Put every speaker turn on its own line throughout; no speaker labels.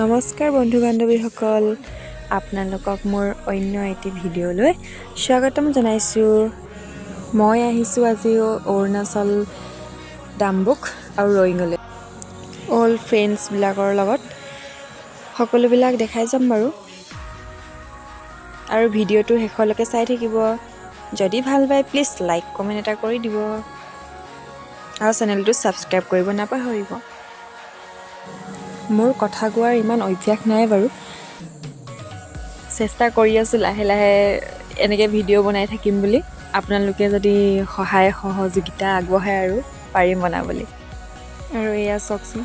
নমস্কাৰ বন্ধু বান্ধৱীসকল, আপোনালোকক মোৰ অন্য এটি ভিডিঅ'লৈ স্বাগতম জনাইছোঁ। মই আহিছোঁ আজি অৰুণাচল ডাম্বুক আৰু ৰয়িঙলৈ। অল্ড ফ্ৰেণ্ডছবিলাকৰ লগত সকলোবিলাক দেখাই যাম বাৰু, আৰু ভিডিঅ'টো শেষলৈকে চাই থাকিব। যদি ভাল পায় প্লিজ লাইক কমেণ্ট এটা কৰি দিব আৰু চেনেলটো ছাবস্ক্ৰাইব কৰিব নাপাহৰিব। মোৰ কথা কোৱাৰ ইমান অভ্যাস নাই বাৰু, চেষ্টা কৰি আছোঁ লাহে লাহে এনেকৈ ভিডিঅ' বনাই থাকিম বুলি। আপোনালোকে যদি সহায় সহযোগিতা আগবঢ়ায় আৰু পাৰিম বনাবলৈ। আৰু এয়া চাওকচোন,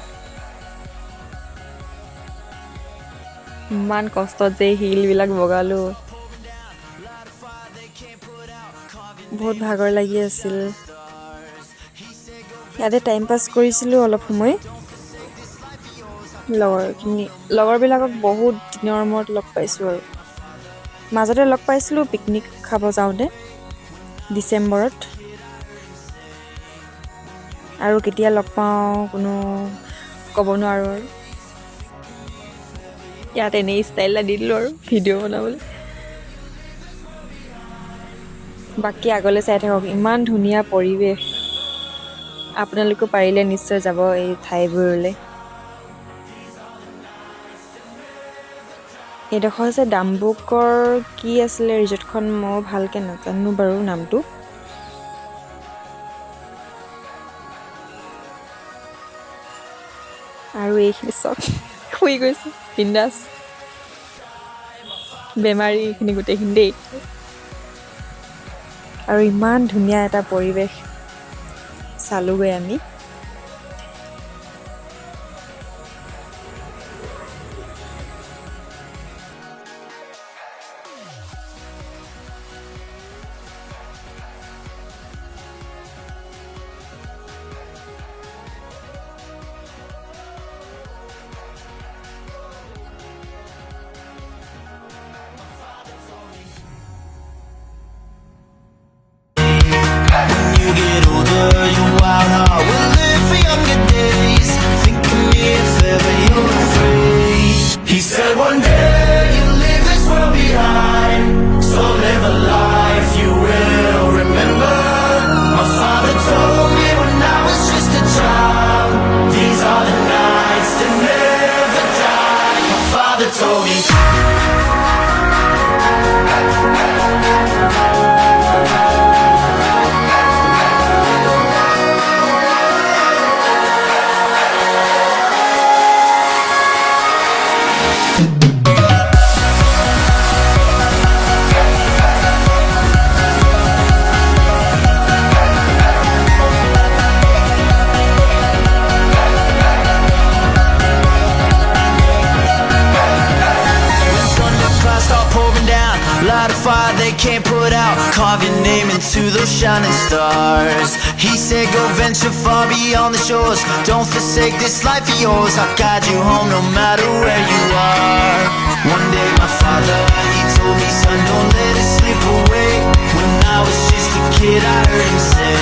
ইমান কষ্টত যে শিলবিলাক বগালোঁ, বহুত ভাগৰ লাগি আছিল। ইয়াতে টাইম পাছ কৰিছিলোঁ অলপ সময়। লগৰবিলাকক বহুত দিনৰ মূৰত লগ পাইছোঁ। আৰু মাজতে লগ পাইছিলোঁ পিকনিক খাব যাওঁতে ডিচেম্বৰত, আৰু কেতিয়া লগ পাওঁ কোনো ক'ব নোৱাৰোঁ। আৰু ইয়াত এনেই ষ্টাইল এটা দি দিলোঁ আৰু ভিডিঅ' বনাবলৈ। বাকী আগলৈ চাই থাকক, ইমান ধুনীয়া পৰিৱেশ। আপোনালোকেও পাৰিলে নিশ্চয় যাব এই ঠাইবোৰলৈ। এইডোখৰ হৈছে ডাম্বুকৰ কি আছিলে ৰিজৰ্টখন, মই ভালকৈ নাজানো বাৰু নামটো। আৰু এইখিনি চব শুই গৈছে বিন্দাছ, বেমাৰী এইখিনি গোটেইখিনি দেই। আৰু ইমান ধুনীয়া এটা পৰিৱেশ চালোগৈ আমি।
He said one day you'll leave this world behind, so live a life you will remember. My father told me when I was just a child, these are the nights that never die. My father told me. Light a fire they can't put out, carve your name into those shining stars. He said go venture far beyond the shores, don't forsake this life of yours. I'll guide you home no matter where you are. One day my father, he told me, son, don't let it slip away. When I was just a kid I heard him say,